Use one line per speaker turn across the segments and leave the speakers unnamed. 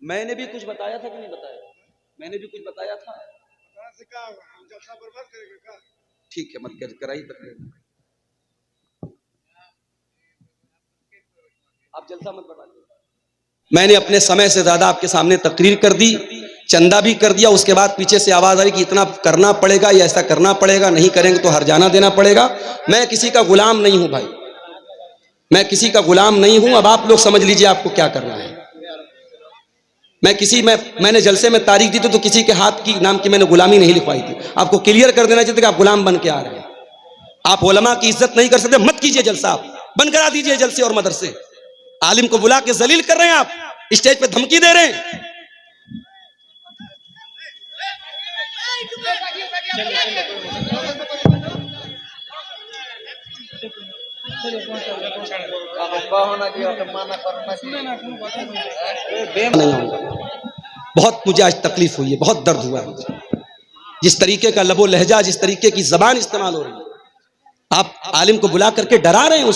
मैंने भी कुछ बताया था कि नहीं बताया? मैंने भी कुछ बताया था। ठीक है, मत कराई तकलीफ। आप जलसा मत बढ़ाइए। मैंने अपने समय से ज्यादा आपके सामने तकरीर कर दी, चंदा भी कर दिया। उसके बाद पीछे से आवाज आई कि इतना करना पड़ेगा या ऐसा करना पड़ेगा, नहीं करेंगे तो हरजाना देना पड़ेगा। मैं किसी का गुलाम नहीं हूं भाई, मैं किसी का गुलाम नहीं हूं। अब आप लोग समझ लीजिए आपको क्या करना है। मैंने जलसे में तारीख दी थी तो किसी के हाथ की नाम की मैंने गुलामी नहीं लिखवाई थी। आपको क्लियर कर देना चाहिए कि आप गुलाम बन के आ रहे हैं। आप उलमा की इज्जत नहीं कर सकते, मत कीजिए जलसा, आप बंद करा दीजिए जलसे और मदरसे। आलिम को बुला के जलील कर रहे हैं, आप स्टेज पे धमकी दे रहे हैं। बहुत मुझे आज तकलीफ हुई है, बहुत दर्द हुआ है मुझे। जिस तरीके का लबो लहजा, जिस तरीके की जबान इस्तेमाल हो रही है, आप आलिम को बुला करके डरा रहे हैं,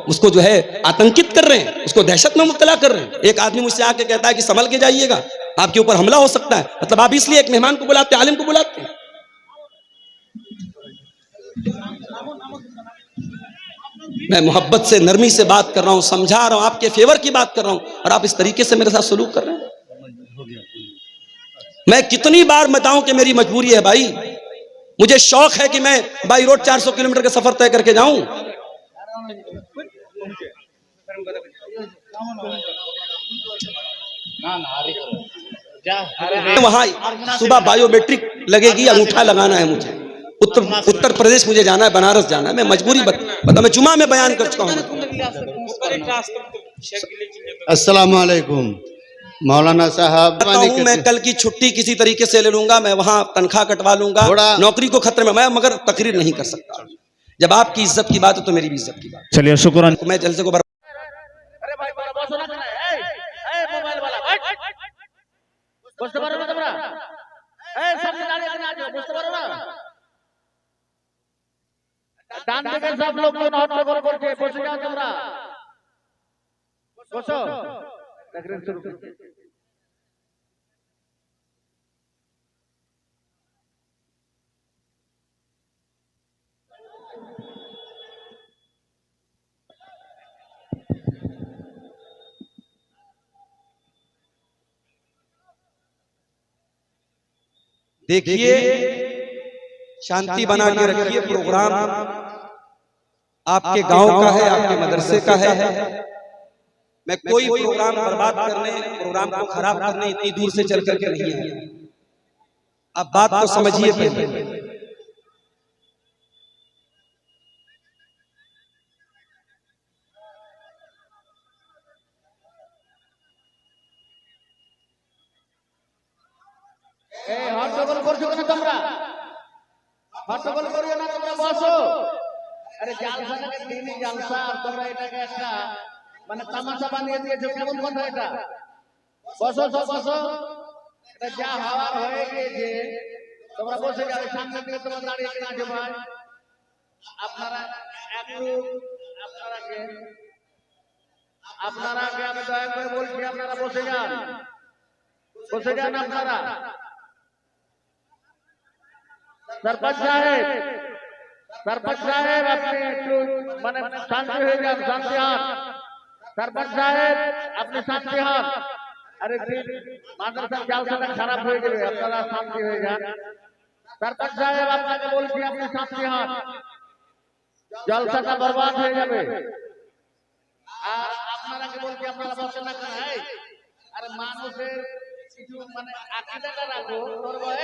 उसको जो है आतंकित कर रहे हैं, उसको दहशत में मुब्तला कर रहे हैं। एक आदमी मुझसे आके कहता है कि संभल के जाइएगा, आपके ऊपर हमला हो सकता है। मतलब आप इसलिए एक मेहमान को बुलाते, आलिम को बुलाते हैं। मैं मोहब्बत से, नरमी से बात कर रहा हूं, समझा रहा हूं, आपके फेवर की बात कर रहा हूं, और आप इस तरीके से मेरे साथ सलूक कर रहे हैं। मैं कितनी बार बताऊं कि मेरी मजबूरी है भाई। मुझे शौक है कि मैं बाई रोड 400 किलोमीटर का सफर तय करके जाऊं। वहां सुबह बायोमेट्रिक लगेगी, अंगूठा लगाना है मुझे। उत्तर प्रदेश मुझे जाना है, बनारस जाना है। मैं मजबूरी बता, मैं जुमा में बयान कर चुका हूं।
अस्सलाम वालेकुम मौलाना साहब।
मैं कल की छुट्टी किसी तरीके से ले लूंगा, मैं वहां तनख्वाह कटवा लूंगा, नौकरी को खतरे में, मैं मगर तकरीर नहीं कर सकता। जब आपकी इज्जत की बात है तो मेरी भी इज्जत की बात।
चलिए शुक्रान।
मैं जलसे को
सब लोग বসে যাও তোমরা, বসো।
देखिए, शांति बना के रखिए। प्रोग्राम आपके गांव का है, आपके मदरसे का है। मैं कोई प्रोग्राम बर्बाद करने, प्रोग्राम को खराब करने इतनी दूर से चल करके नहीं है। अब बात तो समझिए पहले।
হট্টগোল করছো কেন তোমরা? হট্টগোল করিও না, তোমরা বসো। আরে জালসাটাকে দিনই জালসা, আর তোমরা এটাকে একটা মানে তামাশা বানিয়ে দিয়েছো। কেমন কথা এটা? বসো, সব বসো। এটা যা হওয়ার হয়ে গিয়েছে, তোমরা বসে যাবে। সামনে থেকে তোমরা দাঁড়িয়ে কিনা আছে ভাই? আপনারা একটু আপনারাকে আমি দয়া করে বলছি, আপনারা বসে যান, বসে যান আপনারা। सरपंच साहेब अपने মানে শান্তি হয়ে যান, শান্তি হন। सरपंच साहेब আপনি শান্তি হন। আরে মাদ্রাসার জালসাটা খারাপ হয়ে যাবে, আপনারা শান্তি হয়ে যান। सरपंच साहेब আপনাকে বলছি, আপনি শান্তি হন, জলসাটা বরবাদ হয়ে যাবে। আর আপনারাকে বলছি, আপনারা বসে না কেন? আরে মানুষের কিছু মানে আকীদাটা রাখো।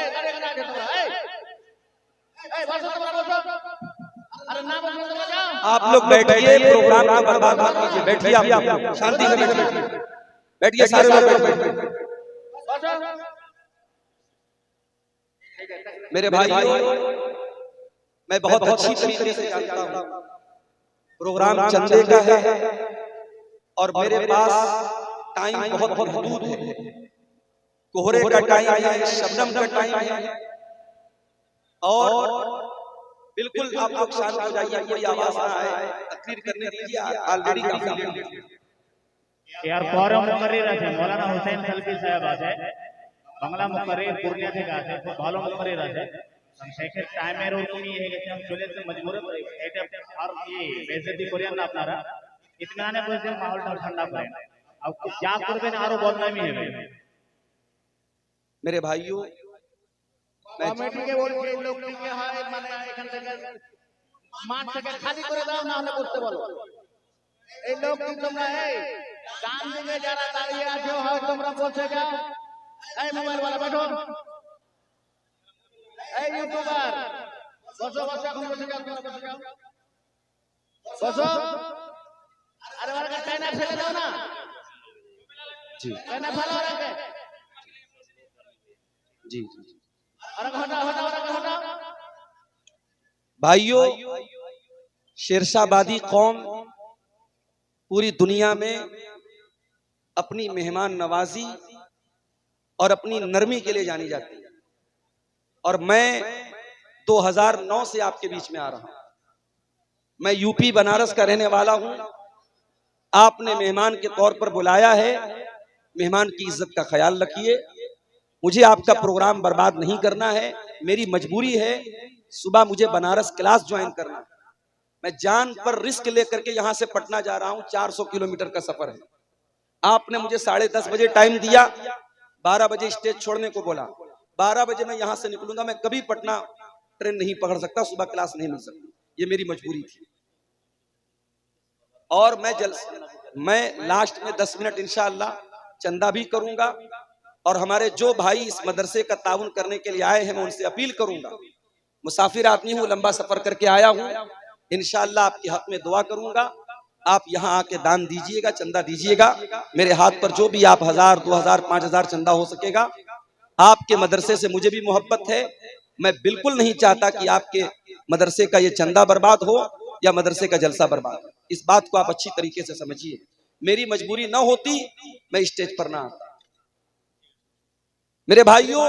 এই দাঁড়িয়ে কেন আছো তোমরা?
आप लोग बैठिए, प्रोग्राम को बर्बाद मत कीजिए। बैठिए, आप शांति से बैठिए, बैठिए सारे लोग बैठिए। मेरे भाइयों, मैं बहुत अच्छी तरीके से जानता हूं प्रोग्राम चंदे का है और मेरे पास टाइम बहुत महदूद है। कोहरे का टाइम है, शबनम का टाइम है, और बिल्कुल आप लोग शांत हो जाइए, कोई आवाज ना आए, तकरीर करने दीजिए। ऑलरेडी काफी लेट,
यार পরে মুকাররির আছে মৌলানা হোসেন সালফি সাহেব আছে বাংলা মুকাররির পূর্ণিয়া থেকে আছে খুব ভালো মুকাররির আছে শেখের টাইমের ওরকম হয়ে গেছে আমি চলে যেতে মজবুর এটা আর কি বেইজ্জতি করিয়েন না আপনারা ইতমানে বসে মাহौलটা ঠান্ডা করেন আর যা করবেন আরো বদনামি হবে
मेरे भाइयों
কমিটিকে বলছি এই লোকটিকে হয় মানে এখান থেকে মাঠ থেকে খালি করে দাও না হলে করতে বলো এই লোকটি তোমরা এই ডান দিকে যারা দাঁড়িয়ে আছো হয় তোমরা বসে যাও এই মোবাইল वाला बैठो এই ইউটিউবার বসো বসো এখন বসে যাও তোমরা বসে যাও বসো আরে ওরা কাইনা ফেলে দাও না
जी
কাইনা ফেলো ওরাকে
जी जी
अरे हटाओ हटाओ हटाओ
भाइयों, शेरशाहबादी कौम पूरी दुनिया में अपनी मेहमान नवाजी और अपनी नरमी के लिए जानी जाती है और मैं 2009 से आपके बीच में आ रहा हूं। मैं यूपी बनारस का रहने वाला हूं। आपने मेहमान के तौर पर बुलाया है, मेहमान की इज्जत का ख्याल रखिए। मुझे आपका प्रोग्राम बर्बाद नहीं करना है, मेरी मजबूरी है, सुबह मुझे बनारस क्लास ज्वाइन करना है। मैं जान पर रिस्क लेकर के यहां से पटना जा रहा हूं, 400 किलोमीटर का सफर है। आपने मुझे 10:30 बजे टाइम दिया, 12 बजे स्टेज छोड़ने को बोला, 12 बजे मैं यहां से निकलूंगा। मैं कभी पटना ट्रेन नहीं पकड़ सकता, सुबह क्लास नहीं मिल सकती, ये मेरी मजबूरी थी। और मैं लास्ट में 10 मिनट इंशाअल्लाह चंदा भी करूंगा और हमारे जो भाई इस मदरसे का ताउन करने के लिए आए हैं मैं उनसे अपील करूंगा। मुसाफिर आदमी हूं, लंबा सफर करके आया हूं, इंशाअल्लाह आपके हक में दुआ करूंगा। आप यहां आके दान दीजिएगा, चंदा दीजिएगा। मेरे हाथ पर जो भी आप 1000, 2000, 5000 चंदा हो सकेगा। आपके मदरसे से मुझे भी मोहब्बत है। मैं बिल्कुल नहीं चाहता कि आपके मदरसे का ये चंदा बर्बाद हो या मदरसे का जलसा बर्बाद हो। इस बात को आप अच्छी तरीके से समझिए। मेरी मजबूरी न होती मैं स्टेज पर ना आता। मेरे भाइयों,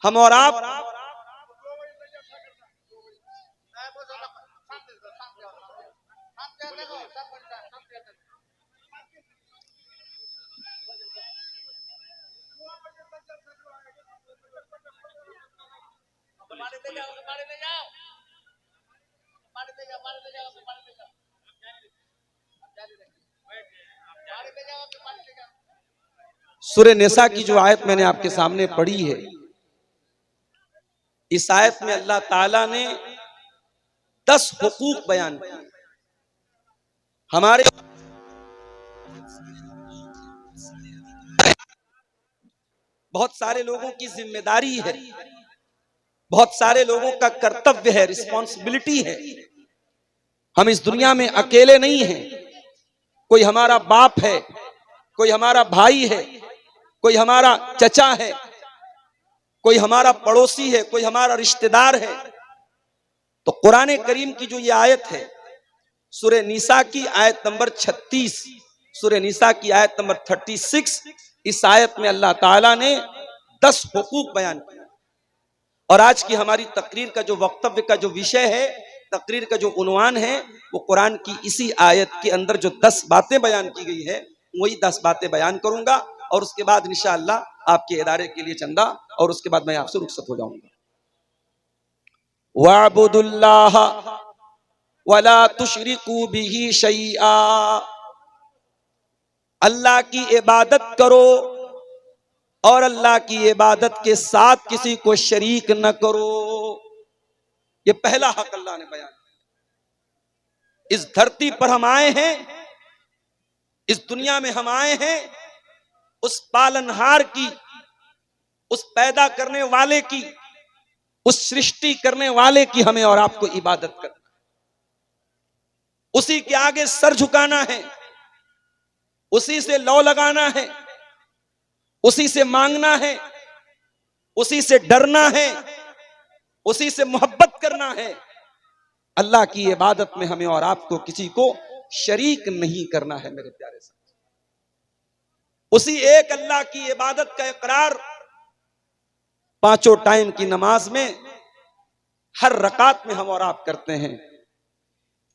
हम और आप सूरह निसा की जो आयत मैंने आपके सामने पढ़ी है, इस आयत में अल्लाह ताला ने 10 हुकूक बयान किए। हमारे बहुत सारे लोगों की जिम्मेदारी है, बहुत सारे लोगों का कर्तव्य है, रिस्पॉन्सिबिलिटी है। हम इस दुनिया में अकेले नहीं हैं। कोई हमारा बाप है, कोई हमारा भाई है, कोई हमारा चचा है, कोई हमारा पड़ोसी है, कोई हमारा रिश्तेदार है। तो कुरान करीम की जो ये आयत है, सूरह निसा की आयत नंबर 36, सूरह निसा की आयत नंबर 36, इस आयत में अल्लाह ताला ने 10 हुकूक बयान किया। और आज की हमारी तकरीर का जो वक्तव्य का जो विषय है, तकरीर का जो उन्वान है, वो कुरान की इसी आयत के अंदर जो 10 बातें बयान की गई है, वही 10 बातें बयान करूंगा। और उसके बाद इंशाअल्लाह आपके इदारे के लिए चंदा, और उसके बाद मैं आपसे रुखसत हो जाऊंगा। वअबुदुल्लाह वला तुशरिकू बिही शैआ, अल्लाह की इबादत करो और अल्लाह की इबादत के साथ किसी को शरीक न करो। ये पहला हक अल्लाह ने बयान किया। इस धरती पर हम आए हैं, इस दुनिया में हम आए हैं, उस पालनहार की, उस पैदा करने वाले की, उस सृष्टि करने वाले की हमें और आपको इबादत करना है। उसी के आगे सर झुकाना है, उसी से लौ लगाना है, उसी से मांगना है, उसी से डरना है, उसी से मोहब्बत करना है। अल्लाह की इबादत में हमें और आपको किसी को शरीक नहीं करना है। मेरे प्यारे साथी, उसी एक अल्लाह की इबादत का इकरार 5 टाइम की नमाज में हर रकात में हम और आप करते हैं।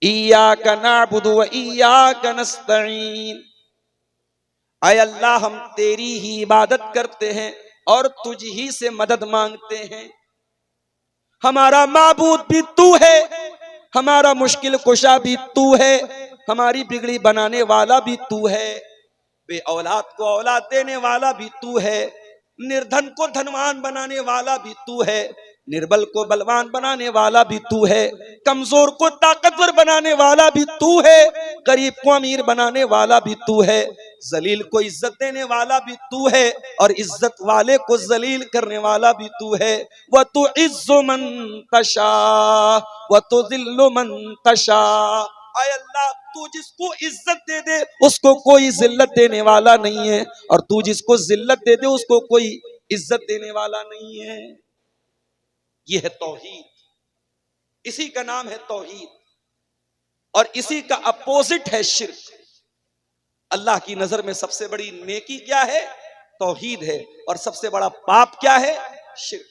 इय्याका नअबुदु व इय्याका नस्तईन, आय अल्लाह हम तेरी ही इबादत करते हैं और तुझ ही से मदद मांगते हैं। हमारा माबूद भी तू है, हमारा मुश्किल कुशा भी तू है, हमारी बिगड़ी बनाने वाला भी तू है, बे औलाद को औलाद देने वाला भी तू है, निर्धन को धनवान बनाने वाला भी तू है, निर्बल को बलवान बनाने वाला भी तू है, कमजोर को ताकतवर बनाने वाला भी तू है, गरीब को अमीर बनाने वाला भी तू है, जलील को इज्जत देने वाला भी तू है और इज्जत वाले को जलील करने वाला भी तू है। व तु इज्जु मन तशा व तु जिल्लु मन तशा। आय अल्लाह तू जिसको इज्जत दे दे उसको कोई जिल्लत देने वाला नहीं है और तू जिसको जिल्लत दे दे उसको कोई इज्जत देने वाला नहीं है। यह है तौहीद, इसी का नाम है तौहीद और इसी का अपोजिट है शिर्क। अल्लाह की नजर में सबसे बड़ी नेकी क्या है? तौहीद है और सबसे बड़ा पाप क्या है? शिर्क।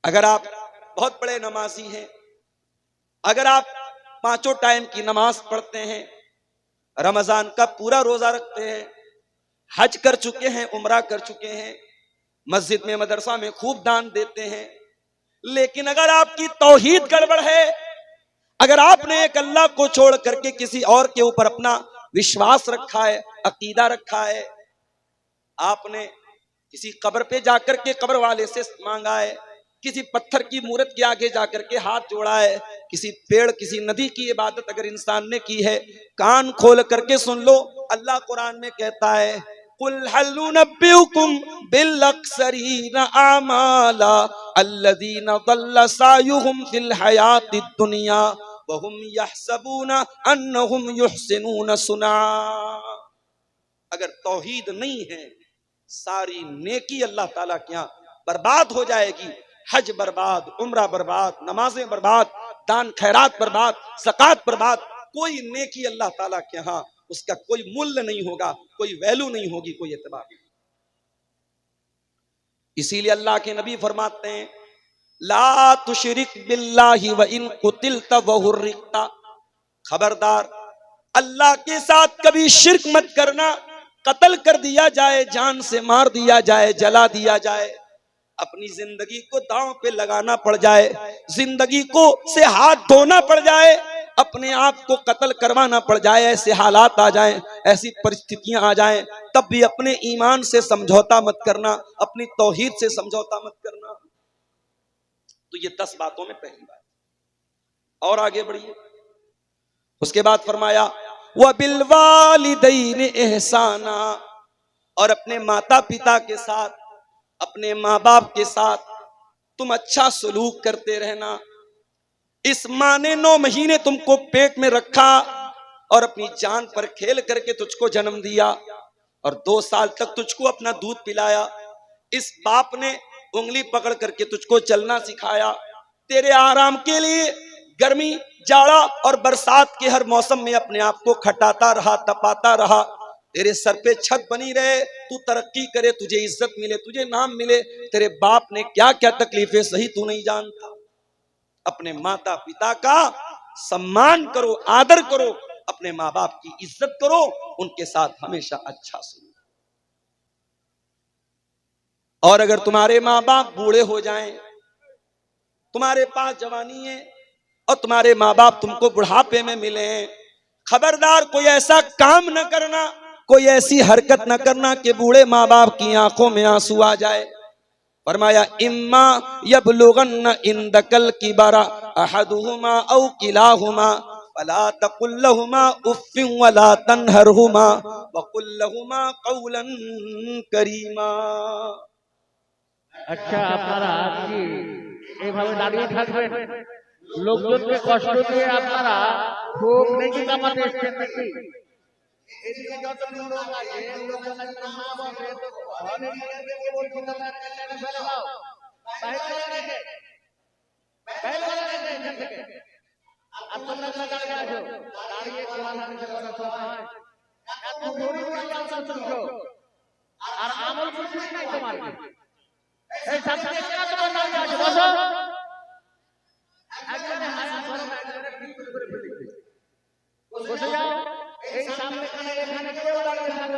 अगर आप बहुत बड़े नमाजी हैं, अगर आप 5 टाइम की नमाज पढ़ते हैं, रमजान का पूरा रोजा रखते हैं, हज कर चुके हैं, उम्रा कर चुके हैं, मस्जिद में मदरसा में खूब दान देते हैं, लेकिन अगर आपकी तौहीद गड़बड़ है, अगर आपने एक अल्लाह को छोड़ करके किसी और के ऊपर अपना विश्वास रखा है, अकीदा रखा है, आपने किसी कब्र पे जाकर के कब्र वाले से मांगा है, किसी पत्थर की मूर्त के आगे जाकर के हाथ जोड़ा है, किसी पेड़ किसी नदी की इबादत अगर इंसान ने की है, कान खोल करके सुन लो, अल्लाह कुरान में कहता है कुल हल नुनब्बिउकुम बिल अक्सरीन आमाला अल्लज़ीना ज़ल्ल सायुहुम फिल हयातिद दुनिया व हुम यहसबूना अन्नहुम युहसिनून सुना। अगर तौहीद नहीं है, सारी नेकी अल्लाह ताला के यहाँ बर्बाद हो जाएगी। हज बर्बाद, उम्रा बर्बाद, नमाजें बर्बाद, दान खैरात बर्बाद, ज़कात बर्बाद, कोई नेकी अल्लाह ताला के यहाँ उसका कोई मूल्य नहीं होगा, कोई वैल्यू नहीं होगी, कोई एतबार नहीं। इसीलिए अल्लाह के नबी फरमाते हैं ला तुशरिक बिल्लाहि व इन कुतिलता व हुर्रिकता, खबरदार अल्लाह के साथ कभी शिर्क मत करना। कत्ल कर दिया जाए, जान से मार दिया जाए, जला दिया जाए, अपनी जिंदगी को दांव पे लगाना पड़ जाए, जिंदगी को से हाथ धोना पड़ जाए, अपने आप को कत्ल करवाना पड़ जाए, ऐसे हालात आ जाएं, ऐसी परिस्थितियां आ जाएं, तब भी अपने ईमान से समझौता मत करना, अपनी तौहीद से समझौता मत करना। तो ये 10 बातों में पहली बात। और आगे बढ़िए, उसके बाद फरमाया व बिल वालिदैन एहसाना, और अपने माता पिता के साथ, अपने माँ बाप के साथ तुम अच्छा सलूक करते रहना। इस माँ ने 9 महीने तुमको पेट में रखा और अपनी जान पर खेल करके तुझको जन्म दिया और 2 साल तक तुझको अपना दूध पिलाया। इस बाप ने उंगली पकड़ करके तुझको चलना सिखाया, तेरे आराम के लिए गर्मी, जाड़ा और बरसात के हर मौसम में अपने आप को खटाता रहा, तपाता रहा, तेरे सर पे छत बनी रहे, तू तरक्की करे, तुझे इज्जत मिले, तुझे नाम मिले। तेरे बाप ने क्या क्या तकलीफें सही तू नहीं जानता। अपने माता पिता का सम्मान करो, आदर करो, अपने माँ बाप की इज्जत करो, उनके साथ हमेशा अच्छा सुनो। और अगर तुम्हारे माँ बाप बूढ़े हो जाएं, तुम्हारे पास जवानी है और तुम्हारे माँ बाप तुमको बुढ़ापे में मिले, खबरदार कोई ऐसा काम न करना, कोई ऐसी हरकत न करना कि बूढ़े माँ बाप की आंखों में आंसू आ जाए। फरमाया इम्मा यबलुगन्न इंदकल किबरा अहदुहुमा औ किलाहुमा फला तकुल लहुमा उफ्फिन वला तनहरहुमा वकुल लहुमा कौलन करीमा।
अच्छा, আপনারা কি এইভাবে দাঁড়িয়ে থাকবেন? লোকজনকে কষ্ট দিয়ে আপনারা খুব নেকি কামাতে এসেছেন নাকি? এদিকে যত লোক আছে, লোকজন একটা মা বসে তো অনেকে বলছি তোমরা একটা ফেলে দাও, বাইরে রেখে এখান থেকে। আর তোমরা দাঁড়িয়ে আছো, দাঁড়িয়ে কোরআন হাদিসের কথা শোনা হয়, এত গরিব আল্লাহ শুনছো আর আমল কিছুই নাই তোমার। এই সামনে কেন তোমার দাঁড়িয়ে আছো? বসো। একজনে হায়া ধরো, একজনে পিছু করে ফেলেছে, বসে যাও। এই সামনে এখানে কেউ দাঁড়িয়ে থাকবে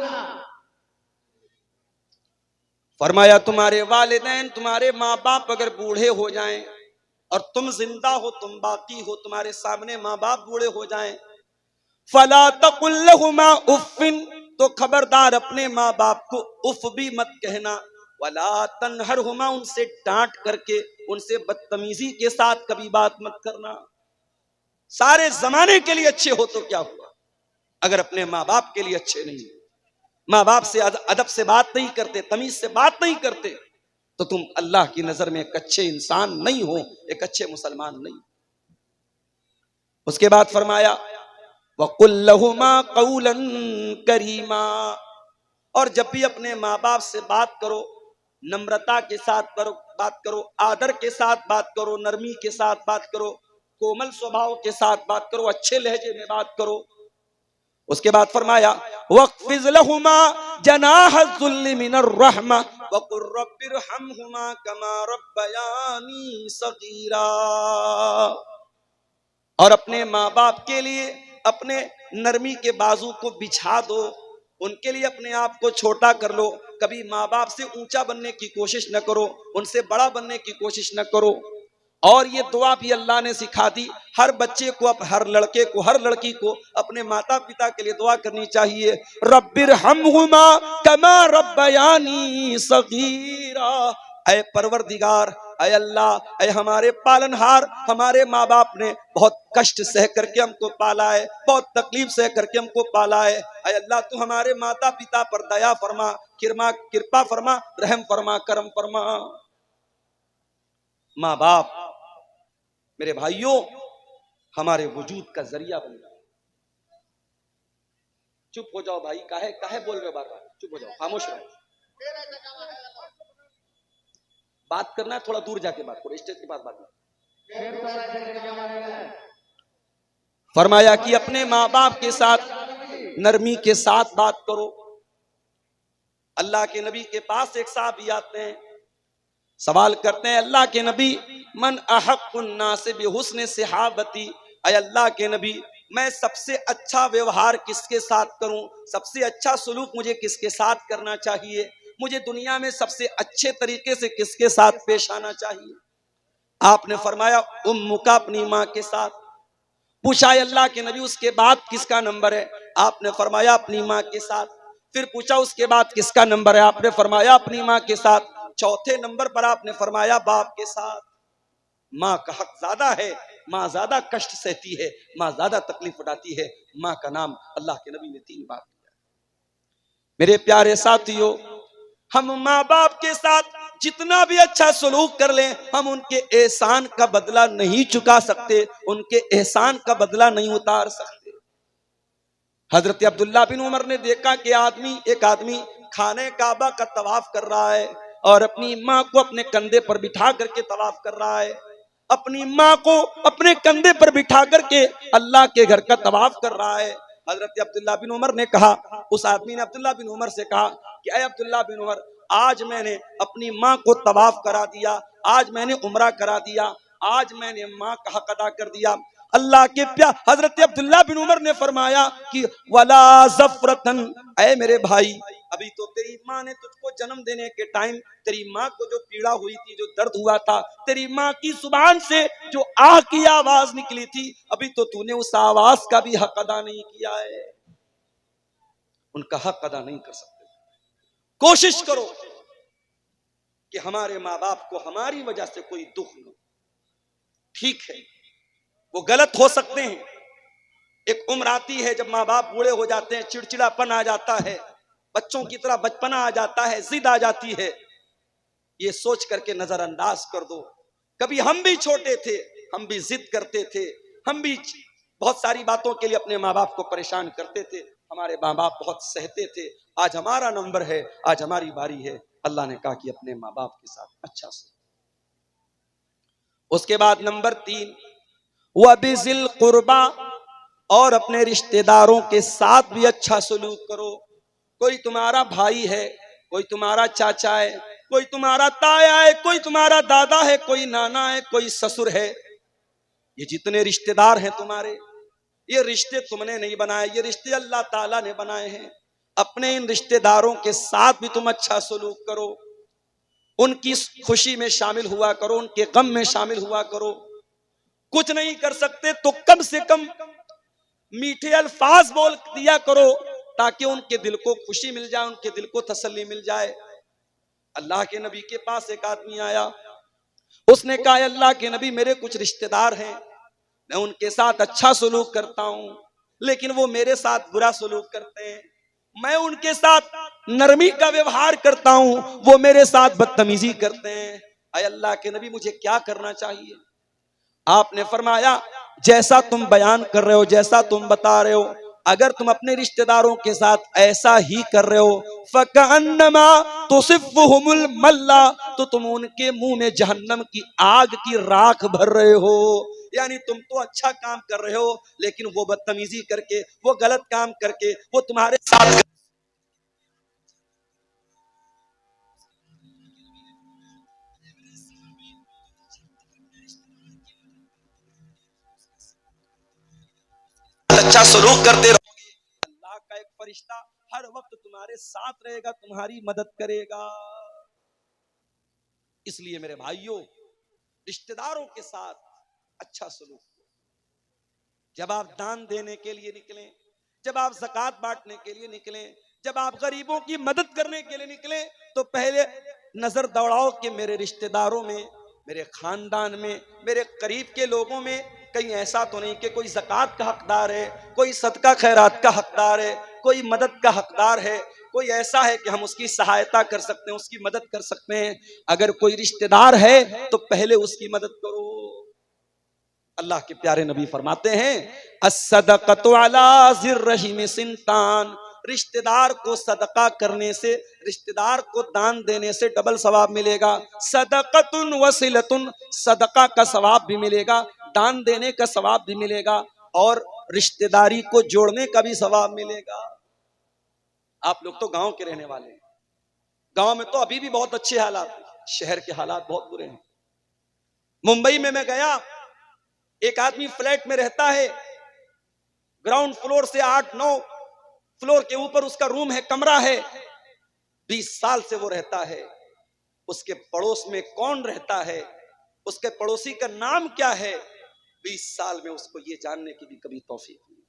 फरमाया तुम्हारे वालिदैन, तुम्हारे माँ बाप अगर बूढ़े हो जाएं और तुम जिंदा हो, तुम बाकी हो, तुम्हारे सामने माँ बाप बूढ़े हो जाएं, फला तकुल लहुमा उफ्फिन, तो खबरदार अपने माँ बाप को उफ भी मत कहना, वला तनहरहुमा, उनसे डांट करके, उनसे बदतमीजी के साथ कभी बात मत करना। सारे जमाने के लिए अच्छे हो तो क्या हुआ, अगर अपने माँ बाप के लिए अच्छे नहीं, माँ बाप से अदब से बात नहीं करते, तमीज से बात नहीं करते, तो तुम अल्लाह की नजर में एक अच्छे इंसान नहीं हो, एक अच्छे मुसलमान नहीं। उसके बाद फरमाया वकुल लहुमा कौलन करीमा, और जब भी अपने माँ बाप से बात करो, नम्रता के साथ बात करो, आदर के साथ बात करो, नरमी के साथ बात करो, कोमल स्वभाव के साथ बात करो, अच्छे लहजे में बात करो। उसके बाद फरमाया वक़्फ़िज़ लहुमा जनाह ज़ुल्लि मिनर रहमा वक़ुल रब्बिरहमहुमा कमा रब्बयानी सगीरा, और अपने माँ बाप के लिए अपने नरमी के बाजू को बिछा दो, उनके लिए अपने आप को छोटा कर लो, कभी माँ बाप से ऊंचा बनने की कोशिश न करो, उनसे बड़ा बनने की कोशिश न करो। और ये दुआ भी अल्लाह ने सिखा दी, हर बच्चे को, हर लड़के को, हर लड़की को अपने माता पिता के लिए दुआ करनी चाहिए, रब्बिरहमहुमा कमा रब्बयानी सगीरा, ऐ परवरदिगार, ऐ अल्लाह, ऐ हमारे पालनहार, हमारे माँ बाप ने बहुत कष्ट सह करके हमको पाला है, बहुत तकलीफ सह करके हमको पाला है, ऐ अल्लाह तू हमारे माता पिता पर दया फरमा, कृपा फरमा, रहम फरमा, करम फरमा। माँ बाप मेरे भाइयों हमारे वजूद का जरिया बन गया। चुप हो जाओ भाई, काहे बोल रहे हो बार बार, चुप हो जाओ, खामोश रहो। बात करना है थोड़ा दूर जाके बात करो, स्टेज के पास बात नहीं। फरमाया कि अपने माँ बाप के साथ नरमी के साथ बात करो। अल्लाह के नबी के पास एक साहबी आते हैं, सवाल करते हैं अल्लाह के नबी मन अहक्कुन नास बिहुस्न सहाबती, ऐ अल्लाह के नबी मैं सबसे अच्छा व्यवहार किसके साथ करूं, सबसे अच्छा सलूक मुझे किसके साथ करना चाहिए, मुझे दुनिया में सबसे अच्छे तरीके से किसके साथ पेश आना चाहिए। आपने फरमाया उम्मुका, अपनी माँ के साथ। पूछा अल्लाह के नबी उसके बाद किसका नंबर है, आपने फरमाया अपनी माँ के साथ। फिर पूछा उसके बाद किसका नंबर है, आपने फरमाया अपनी माँ के साथ। चौथे नंबर पर आपने फरमाया बाप के साथ। माँ का हक ज्यादा है, माँ ज्यादा कष्ट सहती है, माँ ज्यादा तकलीफ उठाती है, माँ का नाम अल्लाह के नबी ने 3 बार लिया। मेरे प्यारे साथियों, हम माँ बाप के साथ जितना भी अच्छा सलूक कर लें, हम उनके एहसान का बदला नहीं चुका सकते, उनके एहसान का बदला नहीं उतार सकते। हजरत अब्दुल्ला बिन उमर ने देखा कि एक आदमी खाने काबा का तवाफ कर रहा है और अपनी माँ को अपने कंधे पर बिठा करके तवाफ कर रहा है, अपनी माँ को अपने कंधे पर बिठा करके अल्लाह के घर का तवाफ कर रहा है। हजरत अब्दुल्ला बिन उमर ने कहा, उस आदमी ने अब्दुल्ला बिन उमर से कहा कि अय अब्दुल्ला बिन उमर, आज मैंने अपनी माँ को तवाफ करा दिया, आज मैंने उमरा करा दिया, आज मैंने माँ का हक अदा कर दिया। अल्लाह के प्यार हजरत अब्दुल्ला बिन उमर ने फरमाया कि वला ज़फ़रतन, ऐ मेरे भाई, अभी तो तेरी माँ ने तुझको जन्म देने के टाइम तेरी माँ को जो पीड़ा हुई थी, जो दर्द हुआ था, तेरी माँ की जुबान से जो आह की आवाज निकली थी, अभी तो तूने उस आवाज का भी हक अदा नहीं किया है। उनका हक अदा नहीं कर सकते। कोशिश करो कि हमारे माँ बाप को हमारी वजह से कोई दुख न हो। ठीक है, वो गलत हो सकते हैं, एक उम्र आती है जब माँ बाप बूढ़े हो जाते हैं, चिड़चिड़ापन आ जाता है, बच्चों की तरह बचपना आ जाता है, जिद आ जाती है, ये सोच करके नजरअंदाज कर दो। कभी हम भी छोटे थे, हम भी जिद करते थे, हम भी बहुत सारी बातों के लिए अपने माँ बाप को परेशान करते थे, हमारे माँ बाप बहुत सहते थे। आज हमारा नंबर है, आज हमारी बारी है। अल्लाह ने कहा कि अपने माँ बाप के साथ अच्छा से। उसके बाद नंबर 3, वबिज़िल कुर्बा, और अपने रिश्तेदारों के साथ भी अच्छा सलूक करो। कोई तुम्हारा भाई है, कोई तुम्हारा चाचा है, कोई तुम्हारा ताया है, कोई तुम्हारा दादा है, कोई नाना है, कोई ससुर है, ये जितने रिश्तेदार हैं तुम्हारे, ये रिश्ते तुमने नहीं बनाए, ये रिश्ते अल्लाह ताला ने बनाए हैं। अपने इन रिश्तेदारों के साथ भी तुम अच्छा सलूक करो। उनकी खुशी में शामिल हुआ करो, उनके गम में शामिल हुआ करो। कुछ नहीं कर सकते तो कम से कम मीठे अल्फाज बोल दिया करो, ताकि उनके दिल को खुशी मिल जाए, उनके दिल को तसल्ली मिल जाए। अल्लाह के नबी के पास एक आदमी आया, उसने कहा अल्लाह के नबी मेरे कुछ रिश्तेदार हैं, मैं उनके साथ अच्छा सलूक करता हूं, लेकिन वो मेरे साथ बुरा सलूक करते हैं। मैं उनके साथ नरमी का व्यवहार करता हूं, वो मेरे साथ बदतमीजी करते हैं। अय अल्लाह के नबी मुझे क्या करना चाहिए? आपने फरमाया जैसा तुम बयान कर रहे हो, जैसा तुम बता रहे हो, अगर तुम अपने रिश्तेदारों के साथ ऐसा ही कर रहे हो, फकअन्नमा तुसिफ़ुहुमुल मल्ला, तो तुम उनके मुंह में जहन्नम की आग की राख भर रहे हो। यानी तुम तो अच्छा काम कर रहे हो, लेकिन वो बदतमीजी करके, वो गलत काम करके, वो तुम्हारे साथ अच्छा सलूक करते रहोगे, अल्लाह का एक फरिश्ता हर वक्त तुम्हारे साथ रहेगा, तुम्हारी मदद करेगा। इसलिए मेरे भाइयों, रिश्तेदारों के साथ अच्छा सलूक। जब आप दान देने के लिए निकलें, जब आप ज़कात बांटने के लिए निकलें, जब आप गरीबों की मदद करने के लिए निकलें, तो पहले नजर दौड़ाओ कि मेरे रिश्तेदारों में, मेरे खानदान में, मेरे करीब के लोगों में कहीं ऐसा तो नहीं कि कोई ज़कात का हकदार है, कोई सदका खैरात का हकदार है, कोई मदद का हकदार है, कोई ऐसा है कि हम उसकी सहायता कर सकते हैं, उसकी मदद कर सकते हैं। अगर कोई रिश्तेदार है तो पहले उसकी मदद करो। अल्लाह के प्यारे नबी फरमाते हैं अस्सदक़तु अला ज़िर्रहिम सिंतान, रिश्तेदार को सदका करने से, रिश्तेदार को दान देने से डबल सवाब मिलेगा। सदक़तुन वसिलतुन, सदका का सवाब भी मिलेगा, दान देने का सवाब भी मिलेगा, और रिश्तेदारी को जोड़ने का भी सवाब मिलेगा। आप लोग तो गांव के रहने वाले हैं, गांव में तो अभी भी बहुत अच्छे हालात, शहर के हालात बहुत बुरे हैं। मुंबई में मैं गया, एक आदमी फ्लैट में रहता है, ग्राउंड फ्लोर से 8-9 फ्लोर के ऊपर उसका रूम है, कमरा है, 20 साल से वो रहता है। उसके पड़ोस में कौन रहता है, उसके पड़ोसी का नाम क्या है, 20 साल में उसको ये जानने की भी कभी तौफीक नहीं।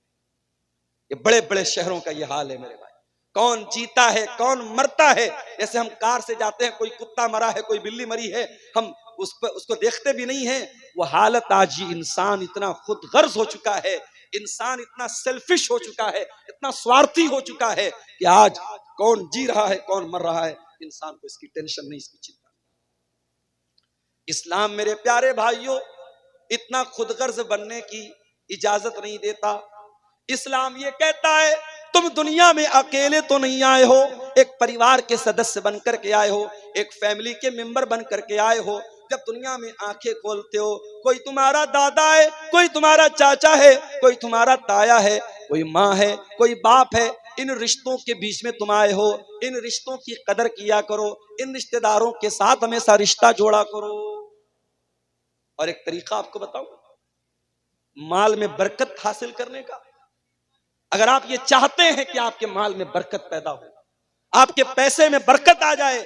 ये बड़े बड़े शहरों का ये हाल है मेरे भाई। कौन जीता है, कौन मरता है, जैसे हम कार से जाते हैं, कोई कुत्ता मरा है, कोई बिल्ली मरी है, हम उसको देखते भी नहीं है। वो हालत आज ही, इंसान इतना खुद गर्ज हो चुका है, इंसान इतना सेल्फिश हो चुका है, इतना स्वार्थी हो चुका है कि आज कौन जी रहा है, कौन मर रहा है, इंसान को इसकी टेंशन नहीं, इसकी चिंता नहीं। इस्लाम मेरे प्यारे भाइयों इतना खुदगर्ज बनने की इजाजत नहीं देता। इस्लाम ये कहता है तुम दुनिया में अकेले तो नहीं आए हो, एक परिवार के सदस्य बनकर के आए हो, एक फैमिली के मेंबर बनकर के आए हो। जब दुनिया में आंखें खोलते हो, कोई तुम्हारा दादा है, कोई तुम्हारा चाचा है, कोई तुम्हारा ताया है, कोई माँ है, कोई बाप है। इन रिश्तों के बीच में तुम आए हो, इन रिश्तों की कदर किया करो, इन रिश्तेदारों के साथ हमेशा रिश्ता जोड़ा करो। और एक तरीका आपको बताऊं माल में बरकत हासिल करने का। अगर आप ये चाहते हैं कि आपके माल में बरकत पैदा हो, आपके पैसे में बरकत आ जाए,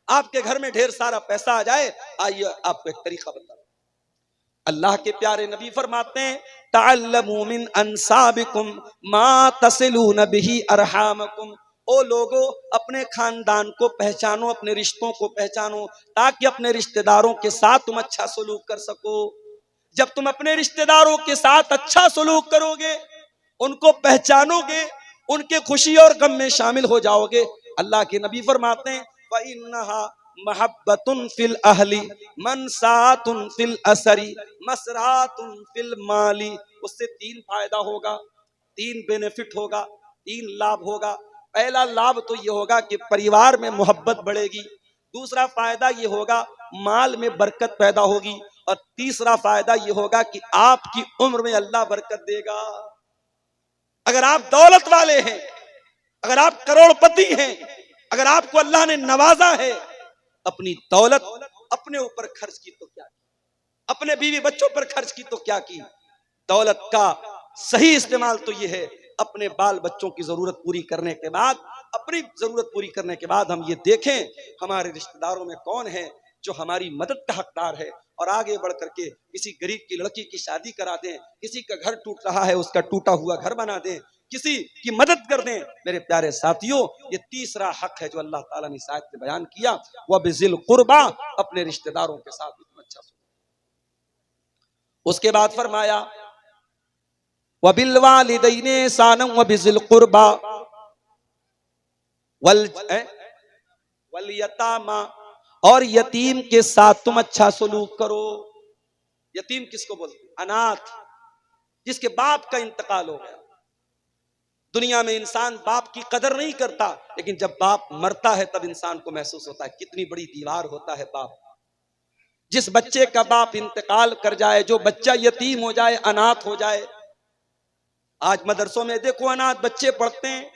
आपके घर में ढेर सारा पैसा आ जाए, आइए आपको एक तरीका बताऊं। अल्लाह के प्यारे नबी फरमाते हैं तअल्लमू मिन अंसाबिकुम मा तसिलून बिही अरहामकुम। ओ लोगो, अपने खानदान को पहचानो, अपने रिश्तों को पहचानो, ताकि अपने रिश्तेदारों के साथ तुम अच्छा सलूक कर सको। जब तुम अपने रिश्तेदारों के साथ अच्छा सलूक करोगे, उनको पहचानोगे, उनके खुशी और गम में शामिल हो जाओगे, अल्लाह के नबी फरमाते हैं फइन्नहा महब्बतुन फिल अहली मनसातुन फिल असरी मसरातुन फिल माली। उससे 3 फायदा होगा, 3 बेनिफिट होगा, 3 लाभ होगा। पहला लाभ तो ये होगा कि परिवार में मोहब्बत बढ़ेगी, दूसरा फायदा ये होगा माल में बरकत पैदा होगी, और तीसरा फायदा ये होगा कि आपकी उम्र में अल्लाह बरकत देगा। अगर आप दौलत वाले हैं, अगर आप करोड़पति हैं, अगर आपको अल्लाह ने नवाजा है, अपनी दौलत अपने ऊपर खर्च की तो क्या की, अपने बीवी बच्चों पर खर्च की तो क्या की। दौलत का सही इस्तेमाल तो यह है अपने बाल बच्चों की जरूरत पूरी करने के बाद, अपनी जरूरत पूरी करने के बाद हम ये देखें हमारे रिश्तेदारों में कौन है जो हमारी मदद का हकदार है, और आगे बढ़ करके किसी गरीब की लड़की की शादी करा दें, किसी का घर टूट रहा है उसका टूटा हुआ घर बना दें, किसी की मदद कर दें। मेरे प्यारे साथियों, ये तीसरा हक है जो अल्लाह ताला ने इस आयत में बयान किया, वह बिजिल कुर्बा, अपने रिश्तेदारों के साथ भी तुम अच्छा सुनो। उसके बाद फरमाया व बिल वालिदैनि एहसानन व बिजिल कुर्बा वल यतामा, और यतीम के साथ तुम अच्छा सलूक करो। यतीम किसको बोलते हैं? अनाथ, जिसके बाप का इंतकाल हो गया। दुनिया में इंसान बाप की कदर नहीं करता, लेकिन जब बाप मरता है तब इंसान को महसूस होता है कितनी बड़ी दीवार होता है बाप। जिस बच्चे का बाप इंतकाल कर जाए, जो बच्चा यतीम हो जाए, अनाथ हो जाए, आज मदरसों में देखो अनाथ बच्चे पढ़ते हैं।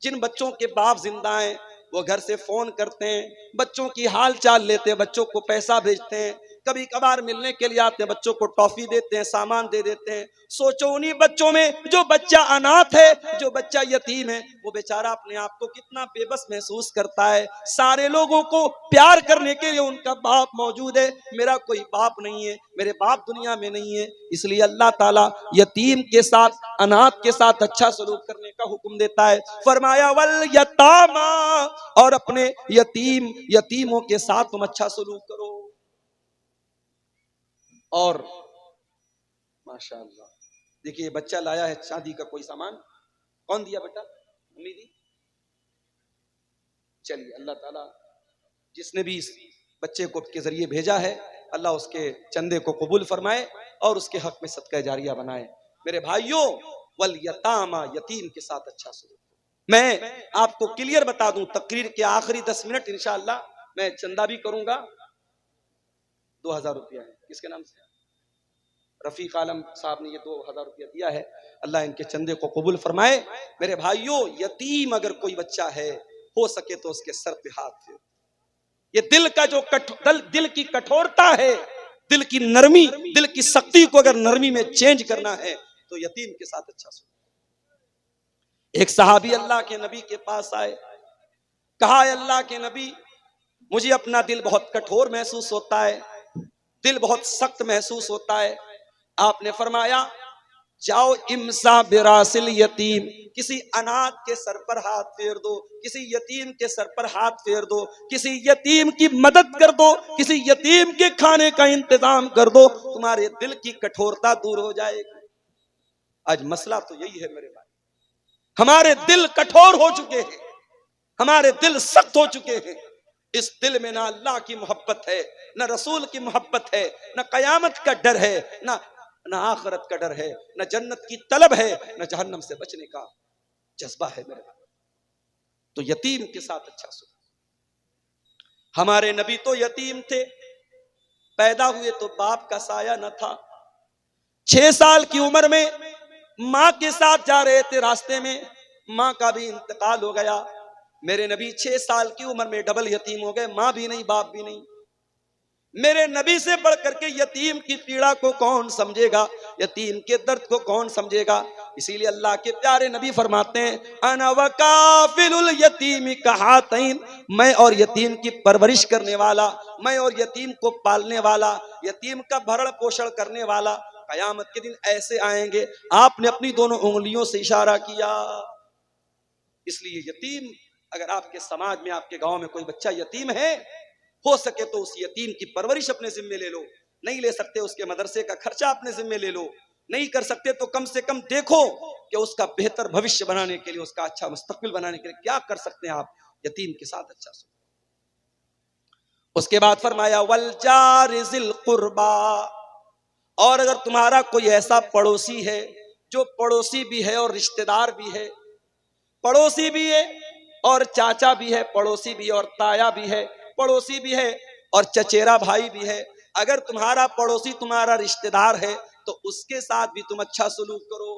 जिन बच्चों के बाप जिंदा हैं वो घर से फोन करते हैं, बच्चों की हाल चाल लेते हैं, बच्चों को पैसा भेजते हैं, कभी कभार मिलने के लिए आते हैं, बच्चों को टॉफी देते हैं, सामान दे देते हैं। सोचो उन्हीं बच्चों में जो बच्चा अनाथ है, जो बच्चा यतीम है, वो बेचारा अपने आप को कितना बेबस महसूस करता है। सारे लोगों को प्यार करने के लिए उनका बाप मौजूद है, मेरा कोई बाप नहीं है, मेरे बाप दुनिया में नहीं है। इसलिए अल्लाह ताला यतीम के साथ, अनाथ के साथ अच्छा सलूक करने का हुक्म देता है। फरमाया वल यतामा, और अपने यतीमों के साथ तुम अच्छा सलूक करो। और माशाअल्लाह देखिए, बच्चा लाया है शादी का कोई सामान, कौन दिया बेटा? मम्मी दी। चलिए, अल्लाह ताला जिसने भी इस बच्चे को के जरिए भेजा है, अल्लाह उसके चंदे को कबूल फरमाए और उसके हक में सदका जारिया बनाए। मेरे भाइयों, वल यतामा, यतीम के साथ अच्छा सलूक। मैं आपको क्लियर बता दूं, तकरीर के आखिरी 10 मिनट इंशाअल्लाह मैं चंदा भी करूंगा। 2000 रुपया है, किसके नाम से? रफीक आलम साहब ने ये 2000 रुपया दिया है, अल्लाह इनके चंदे को कबूल फरमाए। मेरे भाइयों, यतीम अगर कोई बच्चा है, हो सके तो उसके सर पे हाथ फेर। ये दिल का जो दिल की कठोरता है, दिल की नरमी, दिल की सख्ती को अगर नरमी में चेंज करना है तो यतीम के साथ अच्छा सुनो। एक सहाबी अल्लाह के नबी के पास आए, कहा अल्लाह के नबी, मुझे अपना दिल बहुत कठोर महसूस होता है, दिल बहुत सख्त महसूस होता है। आपने फरमाया जाओ इमसा बिरासिल यतीम, किसी अनाथ के सर पर हाथ फेर दो, किसी यतीम के सर पर हाथ फेर दो, किसी यतीम की मदद कर दो, किसी यतीम के खाने का इंतजाम कर दो, तुम्हारे दिल की कठोरता दूर हो जाएगी। आज मसला तो यही है मेरे भाई, हमारे दिल कठोर हो चुके हैं, हमारे दिल सख्त हो चुके हैं। इस दिल में ना अल्लाह की मोहब्बत है, ना रसूल की मोहब्बत है, ना कयामत का डर है, ना आखिरत का डर है, ना जन्नत की तलब है, ना जहन्नम से बचने का जज्बा है मेरे भाई। तो यतीम के साथ अच्छा सुनो। हमारे नबी तो यतीम थे, पैदा हुए तो बाप का साया न था। 6 साल की उम्र में मां के साथ जा रहे थे, रास्ते में मां का भी इंतकाल हो गया। मेरे नबी 6 साल की उम्र में डबल यतीम हो गए, मां भी नहीं बाप भी नहीं। मेरे नबी से बढ़ करके यतीम की पीड़ा को कौन समझेगा, यतीम के दर्द को कौन समझेगा। इसीलिए अल्लाह के प्यारे नबी फरमाते हैं, अना वकाफिलुल यतीम कहातैन, मैं और यतीम की परवरिश करने वाला, मैं और यतीम को पालने वाला, यतीम का भरण पोषण करने वाला। कयामत के दिन ऐसे आएंगे। आपने अपनी दोनों उंगलियों से इशारा किया। इसलिए यतीम, अगर आपके समाज में, आपके गांव में कोई बच्चा यतीम है, हो सके तो उस यतीम की परवरिश अपने जिम्मे ले लो। नहीं ले सकते उसके मदरसे का खर्चा अपने जिम्मे ले लो। नहीं कर सकते तो कम से कम देखो कि उसका बेहतर भविष्य बनाने के लिए, उसका अच्छा मुस्तकबिल बनाने के लिए क्या कर सकते हैं आप। यतीम के साथ अच्छा सुनो। उसके बाद फरमाया वल जारि ज़िल कुर्बा, और अगर तुम्हारा कोई ऐसा पड़ोसी है जो पड़ोसी भी है और रिश्तेदार भी है, पड़ोसी भी है और चाचा भी है, पड़ोसी भी है और ताया भी है, पड़ोसी भी है और चचेरा भाई भी है, अगर तुम्हारा पड़ोसी तुम्हारा रिश्तेदार है तो उसके साथ भी तुम अच्छा सलूक करो।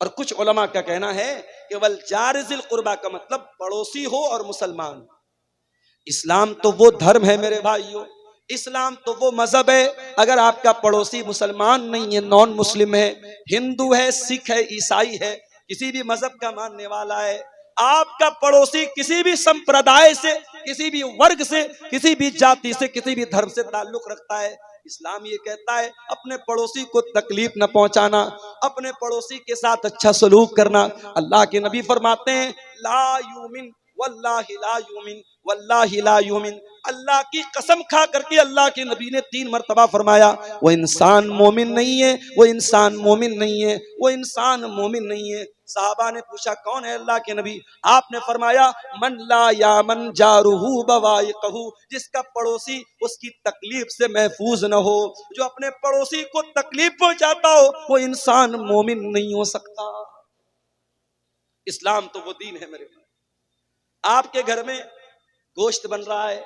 और कुछ उलमा का कहना है कि वल जारि ज़िल कुर्बा का मतलब पड़ोसी हो और मुसलमान। इस्लाम तो वो धर्म है मेरे भाइयों, इस्लाम तो वो मजहब है, अगर आपका पड़ोसी मुसलमान नहीं है, नॉन मुस्लिम है, हिंदू है, सिख है, ईसाई है, किसी भी मजहब का मानने वाला है, आपका पड़ोसी किसी भी संप्रदाय से, किसी भी वर्ग से, किसी भी जाति से, किसी भी धर्म से ताल्लुक रखता है, इस्लाम ये कहता है अपने पड़ोसी को तकलीफ न पहुंचाना, अपने पड़ोसी के साथ अच्छा सलूक करना। अल्लाह के नबी फरमाते हैं ला युमिन वल्लाहि ला युमिन वल्लाहि ला युमिन। अल्लाह की कसम खा करके अल्लाह के नबी ने 3 मरतबा फरमाया वो इंसान मोमिन नहीं है, वो इंसान मोमिन नहीं है, वो इंसान मोमिन नहीं है। साहबा ने पूछा कौन है अल्लाह के नबी? आपने फरमाया मन ला यामन जारुहु बवाइकहु, जिसका पड़ोसी उसकी तकलीफ से महफूज न हो, जो अपने पड़ोसी को तकलीफ पहुंचाता हो, वो इंसान मोमिन नहीं हो सकता। इस्लाम तो वो दीन है मेरे भाई। आपके घर में गोश्त बन रहा है,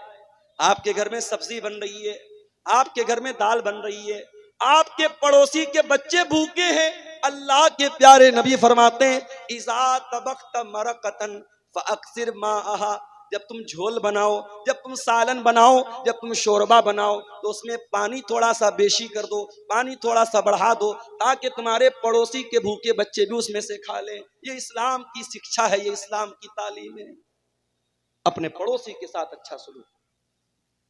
आपके घर में सब्जी बन रही है, आपके घर में दाल बन रही है, आपके पड़ोसी के बच्चे भूखे हैं, अल्लाह के प्यारे नबी फरमाते हैं इज़ा तबख्त मरकतन फअक्सिर माअहा, जब तुम झोल बनाओ, जब तुम सालन बनाओ, जब तुम शोरबा बनाओ, तो उसमें पानी थोड़ा सा बेशी कर दो, पानी थोड़ा सा बढ़ा दो, ताकि तुम्हारे पड़ोसी के भूखे बच्चे भी उसमें से खा लें। ये इस्लाम की शिक्षा है, ये इस्लाम की तालीम है। अपने पड़ोसी के साथ अच्छा सलूक।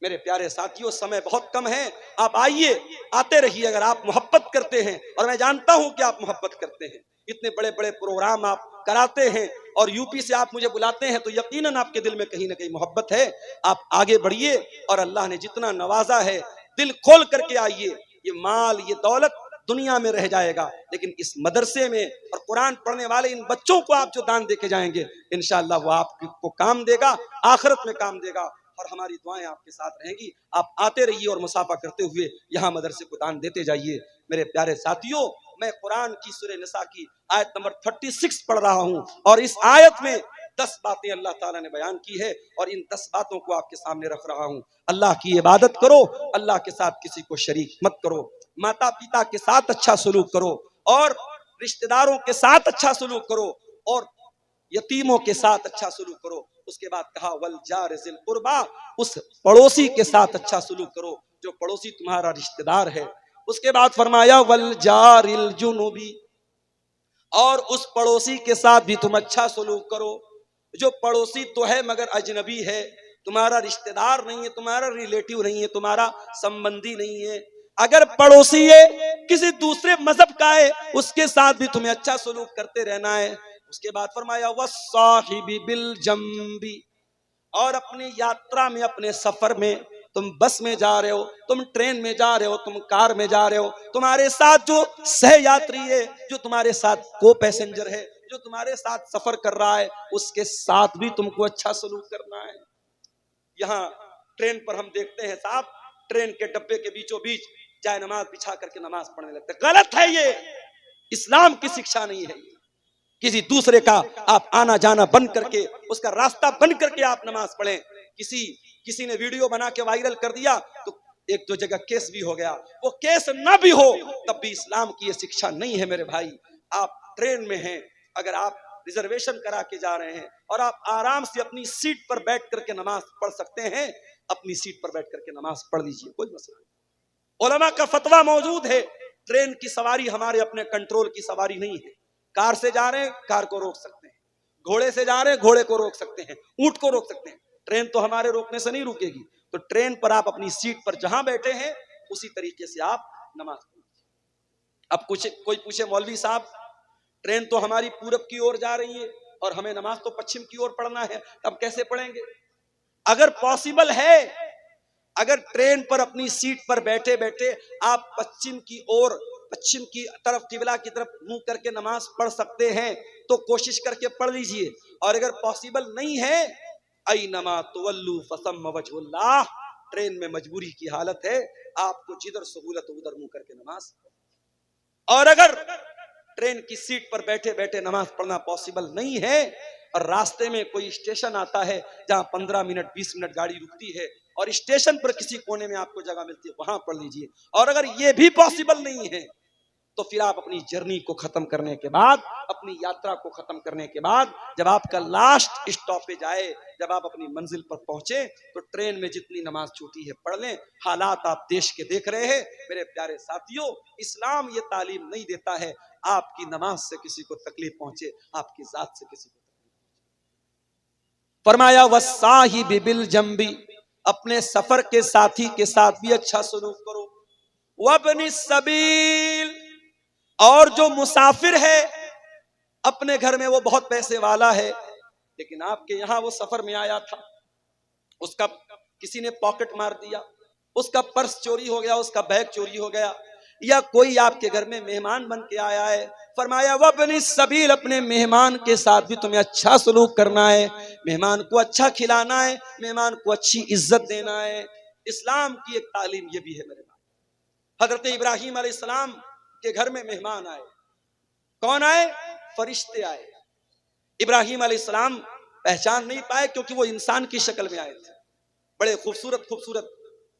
मेरे प्यारे साथियों, समय बहुत कम है, आप आइए, आते रहिए अगर आप मोहब्बत करते हैं, और मैं जानता हूं कि आप मोहब्बत करते हैं। इतने बड़े बड़े प्रोग्राम आप कराते हैं और यूपी से आप मुझे बुलाते हैं, तो यकीनन आपके दिल में कहीं ना कहीं मोहब्बत है। आप आगे बढ़िए और अल्लाह ने जितना नवाजा है दिल खोल करके आइए। ये माल, ये दौलत दुनिया में रह जाएगा, लेकिन इस मदरसे में और कुरान पढ़ने वाले इन बच्चों को आप जो दान देके जाएंगे, इंशाअल्लाह वो आपको काम देगा, आखिरत में काम देगा, और हमारी दुआएं आपके साथ रहेंगी। आप आते रहिए और मुसाफा करते हुए यहाँ मदरसे को दान देते जाइए। मेरे प्यारे साथियों, मैं कुरान की सूरह निसा की आयत नंबर 36 पढ़ रहा हूँ, और इस आयत में 10 बातें अल्लाह ताला ने बयान की है, और इन 10 बातों को आपके सामने रख रहा हूँ। अल्लाह की इबादत करो, अल्लाह के साथ किसी को शरीक मत करो, माता पिता के साथ अच्छा सलूक करो, और रिश्तेदारों के साथ अच्छा सलूक करो, और यतीमों के साथ अच्छा सलूक करो। उसके बाद कहा वल जार ज़िल कुर्बा, उस पड़ोसी के साथ अच्छा सलूक करो जो पड़ोसी तुम्हारा रिश्तेदार है। उसके बाद फरमाया वल जारिल जुनुबी, और उस पड़ोसी के साथ भी तुम अच्छा सलूक करो जो पड़ोसी तो है मगर अजनबी है, तुम्हारा रिश्तेदार नहीं है, तुम्हारा रिलेटिव नहीं है, तुम्हारा संबंधी नहीं है। अगर पड़ोसी है किसी दूसरे मजहब का है, उसके साथ भी तुम्हें अच्छा सलूक करते रहना है। उसके बाद फरमाया वस्साहिबी बिल जंबी, और अपनी यात्रा में, अपने सफर में, तुम बस में जा रहे हो, तुम ट्रेन में जा रहे हो, तुम कार में जा रहे हो, तुम्हारे साथ जो सह यात्री है, जो तुम्हारे साथ को पैसेंजर है, जो तुम्हारे साथ सफर कर रहा है, उसके साथ भी तुमको अच्छा सलूक करना है। यहाँ ट्रेन पर हम देखते हैं साहब, ट्रेन के डब्बे के बीचों बीच जाए नमाज बिछा करके नमाज पढ़ने लगते। गलत है, ये इस्लाम की शिक्षा नहीं है। किसी दूसरे का आप आना जाना बंद करके, उसका रास्ता बंद करके आप नमाज पढ़ें। किसी ने वीडियो बना के वायरल कर दिया तो 1-2 जगह केस भी हो गया, वो केस ना भी हो तब भी इस्लाम की ये शिक्षा नहीं है। मेरे भाई, आप ट्रेन में हैं, अगर आप रिजर्वेशन करा के जा रहे हैं और आप आराम से अपनी सीट पर बैठ करके नमाज पढ़ सकते हैं, अपनी सीट पर बैठ करके नमाज पढ़ लीजिए, कोई मसला नहीं। उलमा का फतवा मौजूद है, ट्रेन की सवारी हमारे अपने कंट्रोल की सवारी नहीं है। कार से जा रहे हैं, कार को रोक सकते हैं, घोड़े से जा रहे हैं, घोड़े को रोक सकते हैं, ऊंट को रोक सकते हैं, ट्रेन तो हमारे रोकने से नहीं रुकेगी। तो ट्रेन पर आप अपनी सीट पर जहां बैठे हैं उसी तरीके से आप नमाज पढ़िए। अब कोई पूछे मौलवी साहब, ट्रेन तो हमारी पूरब की ओर जा रही है और हमें नमाज तो पश्चिम की ओर पढ़ना है, तब कैसे पढ़ेंगे? अगर पॉसिबल है, अगर ट्रेन पर अपनी सीट पर बैठे बैठे आप पश्चिम की तरफ, किबला की तरफ मुंह करके नमाज पढ़ सकते हैं तो कोशिश करके पढ़ लीजिए। और अगर पॉसिबल नहीं है, ऐनमा तुवल्लू फसम्म वजहुल्लाह, ट्रेन में मजबूरी की हालत है, आपको जिधर सहूलत उधर मुंह करके नमाज। और अगर ट्रेन की सीट पर बैठे बैठे नमाज पढ़ना पॉसिबल नहीं है और रास्ते में कोई स्टेशन आता है जहां 15 मिनट 20 मिनट गाड़ी रुकती है और स्टेशन पर किसी कोने में आपको जगह मिलती है, वहां पढ़ लीजिए। और अगर ये भी पॉसिबल नहीं है तो फिर आप अपनी जर्नी को खत्म करने के बाद, अपनी यात्रा को खत्म करने के बाद, जब आपका लास्ट स्टॉपेज आए, जब आप अपनी मंजिल पर पहुंचे, तो ट्रेन में जितनी नमाज छूटी है पढ़ लें। हालात आप देश के देख रहे हैं मेरे प्यारे साथियों। इस्लाम ये तालीम नहीं देता है आपकी नमाज से किसी को तकलीफ पहुंचे, आपकी जात से किसी को तकलीफ पहुंचे। फरमाया वस्साहिबि बिल जंबी, अपने सफर के साथी के साथ भी अच्छा सलूक करो। वब्नि सबील, और जो मुसाफिर है अपने घर में वो बहुत पैसे वाला है, लेकिन आपके यहां वो सफर में आया था, उसका किसी ने पॉकेट मार दिया, उसका पर्स चोरी हो गया, उसका बैग चोरी हो गया, या कोई आपके घर में मेहमान बन के आया है। फरमाया वब्नि सबील, अपने मेहमान के साथ भी तुम्हें अच्छा सलूक करना है, मेहमान को अच्छा खिलाना है, मेहमान को अच्छी इज्जत देना है। इस्लाम की एक तालीम ये भी है मेरे भाई। हजरत इब्राहीम अलैहिस्सलाम के घर में मेहमान आए। कौन आए? फरिश्ते आए। इब्राहीम अलैहिस्सलाम पहचान नहीं पाए क्योंकि वो इंसान की शक्ल में आए थे, बड़े खूबसूरत खूबसूरत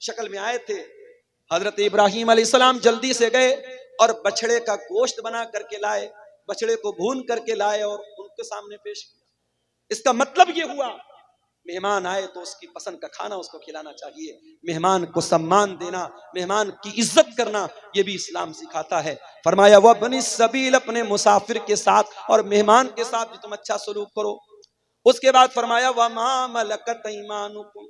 शक्ल में आए थे। हजरत इब्राहीम अलैहिस्सलाम जल्दी से गए और बछड़े का गोश्त बना करके लाए, बछड़े को भून करके लाए और उनके सामने पेश किया। इसका मतलब ये हुआ मेहमान आए तो उसकी पसंद का खाना उसको खिलाना चाहिए, मेहमान को सम्मान देना, मेहमान की इज्जत करना, ये भी इस्लाम सिखाता है। फरमाया वह बनी सबील, अपने मुसाफिर के साथ और मेहमान के साथ भी तुम अच्छा सलूक करो। उसके बाद फरमाया वह मा मलकत ईमानुकुम,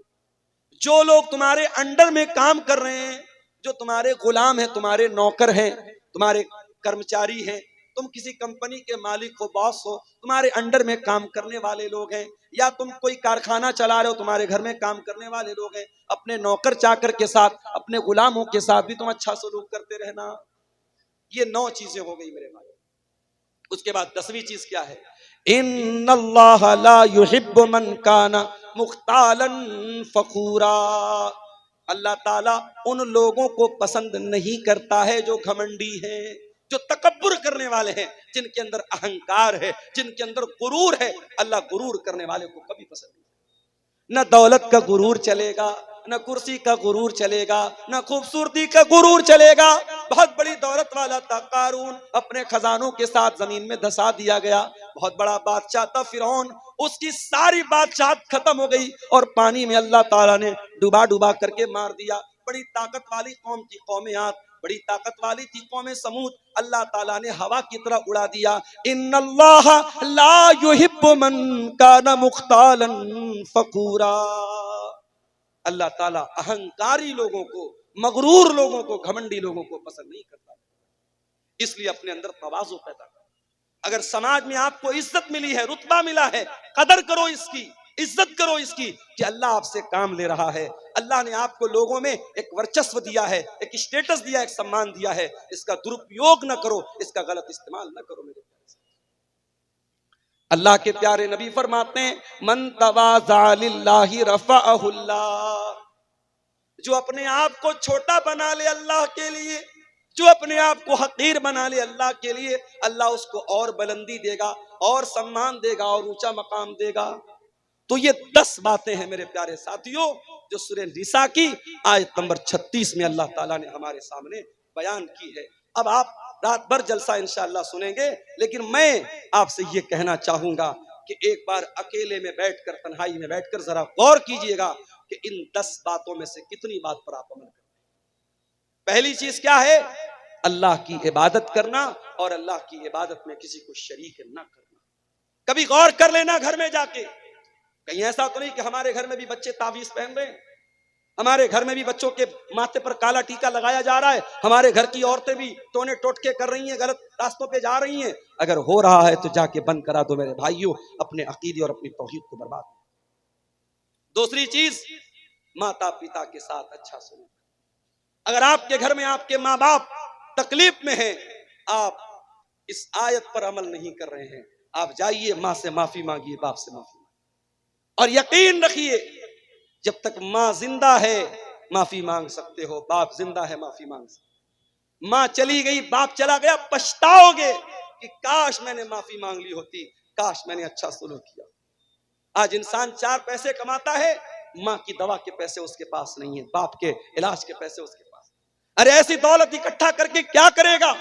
जो लोग तुम्हारे अंडर में काम कर रहे हैं, जो तुम्हारे गुलाम हैं, तुम्हारे नौकर हैं, तुम्हारे कर्मचारी हैं, तुम किसी कंपनी के मालिक हो, बॉस हो, तुम्हारे अंडर में काम करने वाले लोग हैं, या तुम कोई कारखाना चला रहे हो, तुम्हारे घर में काम करने वाले लोग हैं, अपने नौकर चाकर के साथ, अपने गुलामों के साथ भी तुम अच्छा सलूक करते रहना। ये 9 चीजें हो गई मेरे भाई। उसके बाद 10वीं चीज क्या है? इन्नल्लाह ला युहिब्बु मन काना मुख्तालन फखूरा, अल्लाह ताला उन लोगों को पसंद नहीं करता है जो घमंडी हैं, जो तकब्बुर करने वाले हैं, जिनके अंदर अहंकार है, जिनके अंदर गुरूर है। अल्लाह गुरूर करने वाले को कभी पसंद नहीं। न दौलत का गुरूर चलेगा, न कुर्सी का गुरूर चलेगा, न खूबसूरती का गुरूर चलेगा। बहुत बड़ी दौलत वाला था कारून, अपने खजानों के साथ जमीन में धसा दिया गया। बहुत बड़ा बादशाह था फिरौन, उसकी सारी बादशाहत खत्म हो गई और पानी में अल्लाह ताला ने डुबा डुबा करके मार दिया। बड़ी ताकत वाली कौम थी कौम आद, बड़ी ताकत वाली थी कौम समूद, अल्लाह ताला ने हवा की तरह उड़ा दिया। इन्नल्लाह ला युहिब्बु मन काना मुख्तालन फखूरा, अल्लाह ताला अहंकारी लोगों को, मगरूर लोगों को, घमंडी लोगों को पसंद नहीं करता। इसलिए अपने अंदर तवाज़ु पैदा करो। अगर समाज में आपको इज्जत मिली है, रुतबा मिला है, कदर करो इसकी, इज्जत करो इसकी कि अल्लाह आपसे काम ले रहा है। अल्लाह ने आपको लोगों में एक वर्चस्व दिया है, एक स्टेटस दिया, एक सम्मान दिया है। इसका दुरुपयोग न करो, इसका गलत इस्तेमाल न करो मेरे प्यारे। अल्लाह के प्यारे नबी फरमाते हैं मन तवाज़ा लिल्लाहि रफ़अहुल्लाह, जो अपने आप को छोटा बना ले अल्लाह के लिए, जो अपने आप को हकीर बना ले अल्लाह के लिए, अल्लाह उसको और बुलंदी देगा, और सम्मान देगा, और ऊंचा मकाम देगा। तो ये 10 बातें हैं मेरे प्यारे साथियों जो सूरह निसा की आयत नंबर 36 में अल्लाह ताला ने हमारे सामने बयान की है। अब आप रात भर जलसा इंशाअल्लाह सुनेंगे, लेकिन मैं आपसे ये कहना चाहूंगा कि एक बार अकेले में बैठकर, तन्हाई में बैठकर जरा गौर कीजिएगा कि इन 10 बातों में से कितनी बात पर आप अमल करते हैं। पहली चीज क्या है? अल्लाह की इबादत करना, और अल्लाह की इबादत में किसी को शरीक न करना। कभी गौर कर लेना घर में जाके, कहीं ऐसा तो नहीं कि हमारे घर में भी बच्चे तावीज पहन रहे हैं, हमारे घर में भी बच्चों के माथे पर काला टीका लगाया जा रहा है, हमारे घर की औरतें भी टोने टोटके कर रही हैं, गलत रास्तों पे जा रही हैं। अगर हो रहा है तो जाके बंद करा दो मेरे भाइयों, अपने अकीदे और अपनी तौहीद को बर्बाद। दूसरी चीज, माता पिता के साथ अच्छा सलूक। अगर आपके घर में आपके माँ बाप तकलीफ में हैं, आप इस आयत पर अमल नहीं कर रहे हैं, आप जाइए माँ से माफी मांगिए, बाप से माफी, और यकीन रखिए जब तक माँ जिंदा है माफी मांग सकते हो, बाप जिंदा है माफी मांग सकते। माँ चली गई, बाप चला गया, पछताओगे कि काश मैंने माफी मांग ली होती, काश मैंने अच्छा सलूक किया। आज इंसान 4 पैसे कमाता है, माँ की दवा के पैसे उसके पास नहीं है, बाप के इलाज के पैसे उसके पास। अरे ऐसी दौलत इकट्ठा करके क्या करेगा?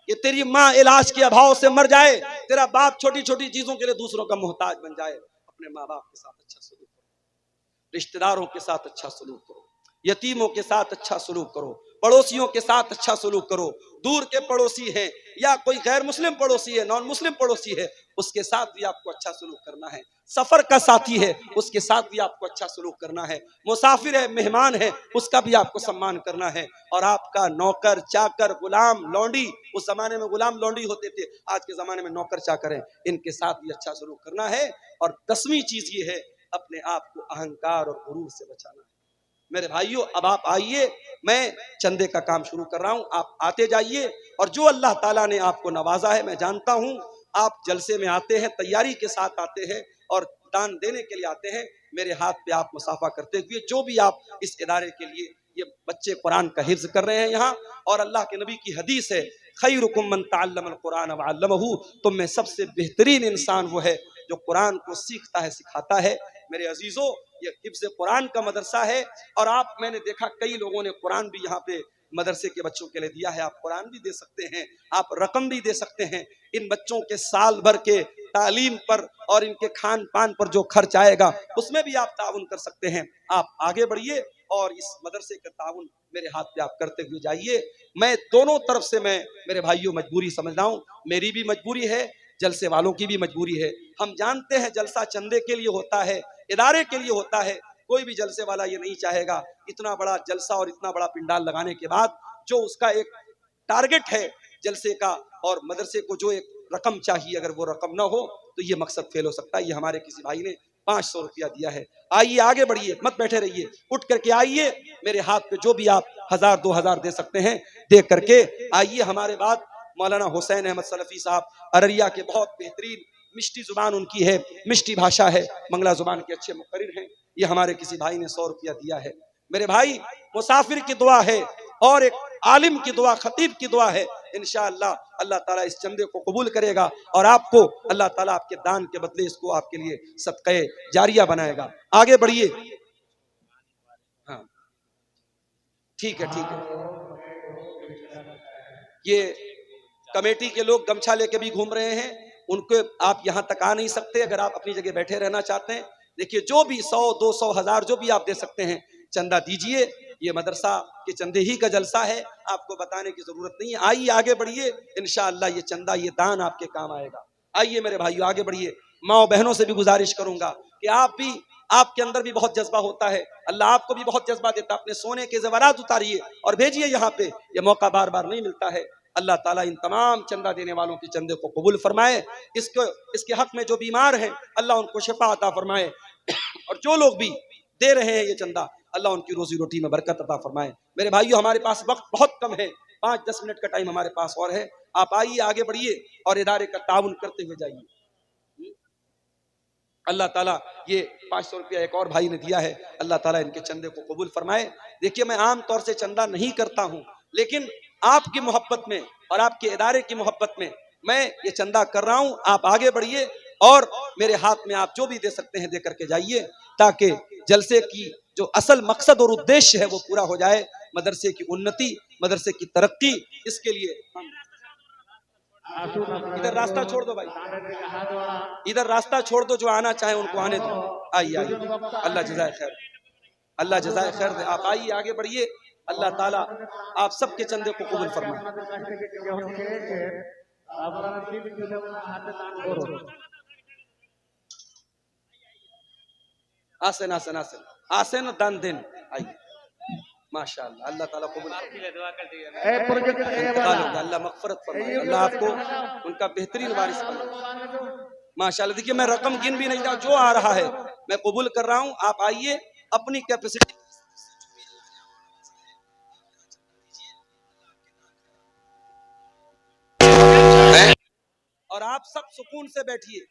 कि तेरी माँ इलाज के अभाव से मर जाए, तेरा बाप छोटी छोटी चीजों के लिए दूसरों का मोहताज बन जाए। अपने माँ बाप के साथ अच्छा सलूक करो, रिश्तेदारों के साथ अच्छा सलूक करो, यतीमों के साथ अच्छा सलूक करो, पड़ोसियों के साथ अच्छा सलूक करो। दूर के पड़ोसी हैं या कोई गैर मुस्लिम पड़ोसी है, नॉन मुस्लिम पड़ोसी है, उसके साथ भी आपको अच्छा सलूक करना है। सफर का साथी है, उसके साथ भी आपको अच्छा सलूक करना है। मुसाफिर है, मेहमान है, उसका भी आपको सम्मान करना है। और आपका नौकर चाकर गुलाम लौंडी, उस जमाने में गुलाम लौंडी होते थे, आज के जमाने में नौकर चाकर हैं, इनके साथ भी अच्छा सलूक करना है। और 10वीं चीज ये है, अपने आप को अहंकार और गुरूर से बचाना है। मेरे भाइयों, अब आप आइए, मैं चंदे का काम शुरू कर रहा हूं, आप आते जाइए। और जो अल्लाह ताला ने आपको नवाजा है, मैं जानता हूं आप जलसे में आते हैं, तैयारी के साथ आते हैं और दान देने के लिए आते हैं। मेरे हाथ पे आप मुसाफा करते हुए, जो भी आप इस इदारे के लिए, ये बच्चे कुरान का हिफ्ज कर रहे हैं यहाँ, और अल्लाह के नबी की हदीस है, खैरुकुम मन तअल्लमल कुरान व अल्लमहु, तुम में सबसे बेहतरीन इंसान वो है जो कुरान को सीखता है, सिखाता है। मेरे अजीजों, ये हिफ्ज कुरान का मदरसा है। और आप, मैंने देखा कई लोगों ने कुरान भी यहाँ पे मदरसे के बच्चों के लिए दिया है। आप कुरान भी दे सकते हैं, आप रकम भी दे सकते हैं। इन बच्चों के साल भर के तालीम पर और इनके खान पान पर जो खर्च आएगा, उसमें भी आप ताउन कर सकते हैं। आप आगे बढ़िए और इस मदरसे का ताउन मेरे हाथ पे आप करते हुए जाइए। मैं दोनों तरफ से, मैं मेरे भाइयों मजबूरी समझ रहा हूँ, मेरी भी मजबूरी है, जलसे वालों की भी मजबूरी है। हम जानते हैं जलसा चंदे के लिए होता है, इदारे के लिए होता है। कोई भी जलसे वाला ये नहीं चाहेगा इतना बड़ा जलसा और इतना बड़ा पिंडाल लगाने के बाद जो उसका एक टारगेट है जलसे का, और मदरसे को जो एक रकम चाहिए, अगर वो रकम ना हो तो ये मकसद फेल हो सकता है। ये हमारे किसी भाई ने 500 रुपया दिया है। आइए आगे बढ़िए, मत बैठे रहिए, उठ करके आइए। मेरे हाथ पे जो भी आप 1000 2000 दे सकते हैं, दे करके आइए। हमारे बाद मौलाना हुसैन अहमद सलफी साहब अररिया के, बहुत बेहतरीन मिष्टी जुबान उनकी है, मिष्टी भाषा है, मंगला जुबान के अच्छे मुकर्रिर हैं। ये हमारे किसी भाई ने 100 रुपया दिया है। मेरे भाई, मुसाफिर की दुआ है और एक आलिम की दुआ, खतीब की दुआ है। इंशाअल्लाह अल्लाह ताला इस चंदे को कबूल करेगा और आपको अल्लाह ताला आपके दान के बदले इसको आपके लिए सदक़े जारिया बनाएगा। आगे बढ़िए। हाँ ठीक है, ठीक है। ये कमेटी के लोग गमछा लेके भी घूम रहे हैं, उनको आप यहां तक आ नहीं सकते। अगर आप अपनी जगह बैठे रहना चाहते हैं, देखिए जो भी 100 200 1000 जो भी आप दे सकते हैं, चंदा दीजिए। ये मदरसा के चंदे ही का जलसा है, आपको बताने की जरूरत नहीं है। आइए आगे बढ़िए, इंशाअल्लाह ये चंदा, ये दान आपके काम आएगा। आइए मेरे भाइयों आगे बढ़िए। माँ बहनों से भी गुजारिश करूंगा कि आप भी, आपके अंदर भी बहुत जज्बा होता है, अल्लाह आपको भी बहुत जज्बा देता है। अपने सोने के ज़ेवरात उतारिए और भेजिए यहाँ पे, ये मौका बार बार नहीं मिलता है। अल्लाह ताला इन तमाम चंदा देने वालों के चंदे को कबूल फरमाए। इसके हक में जो बीमार हैं, अल्लाह उनको शिफा अता फरमाए। और जो लोग भी दे रहे हैं ये चंदा, अल्लाह उनकी रोजी रोटी में बरकत अता फरमाए। मेरे भाइयों, हमारे पास वक्त बहुत कम है, 5-10 मिनट का टाइम हमारे पास और है। आप आइए आगे बढ़िए और इदारे का ताउन करते हुए जाइए। अल्लाह ताला ये 500 रुपया एक और भाई ने दिया है, अल्लाह ताला इनके चंदे को कबूल फरमाए। देखिए, मैं आम तौर से चंदा नहीं करता हूँ, लेकिन आपकी मोहब्बत में और आपके इदारे की मोहब्बत में मैं ये चंदा कर रहा हूँ। आप आगे बढ़िए और मेरे हाथ में आप जो भी दे सकते हैं दे करके जाइए, ताकि जलसे की जो असल मकसद और उद्देश्य है वो पूरा हो जाए। मदरसे की उन्नति, मदरसे की तरक्की, इसके लिए हम इधर रास्ता छोड़ दो भाई, इधर रास्ता छोड़ दो, जो आना चाहे उनको आने दो। आइए आइए, अल्लाह जज़ाए खैर, अल्लाह जज़ाए खैर दे। आप आइए आगे बढ़िए, अल्लाह ताला आप सबके चंदे को कबूल फरमाए। आसन आसन आसन आसन दान दिन। आइए, माशाअल्लाह, अल्लाह ताला कबूल अल्लाह मग़फ़िरत फरमाए, अल्लाह आपको उनका बेहतरीन वारिस बनाए। माशाअल्लाह। देखिए, मैं रकम गिन भी नहीं रहा, जो आ रहा है मैं कबूल कर रहा हूँ। आप आइए अपनी कैपेसिटी, और आप सब सुकून से बैठिए।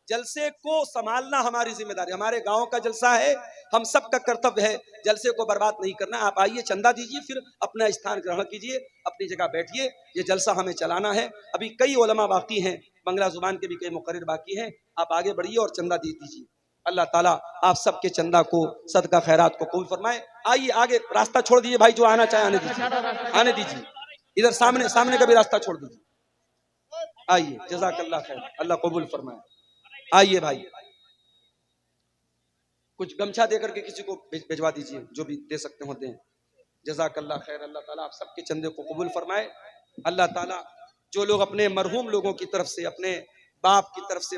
जलसे को संभालना हमारी जिम्मेदारी, हमारे गांव का जलसा है, हम सब का कर्तव्य है जलसे को बर्बाद नहीं करना। आप आइए, चंदा दीजिए, फिर अपना स्थान ग्रहण कीजिए, अपनी जगह बैठिए। ये जलसा हमें चलाना है। अभी कई उलमा बाकी हैं, बंगला जुबान के भी कई मुकर्रिर बाकी हैं। आप आगे बढ़िए और चंदा दे दीजिए। अल्लाह ताला आप सबके चंदा को, सदका खैरात को कबूल फरमाए। आइए आगे, रास्ता छोड़ दीजिए भाई, जो आना चाहे आने दीजिए, आने दीजिए। इधर सामने का भी रास्ता छोड़ दीजिए। आइए, जज़ाकल्लाह खैर, अल्लाह कबूल फरमाए। आइए भाई, कुछ गमछा देकर के किसी को भिजवा दीजिए, जो भी दे सकते हो दें। जज़ाकल्लाह खैर, अल्लाह ताला आप सबके चंदे को कबूल फरमाए। अल्लाह ताला जो लोग अपने मरहूम लोगों की तरफ से, अपने बाप की तरफ से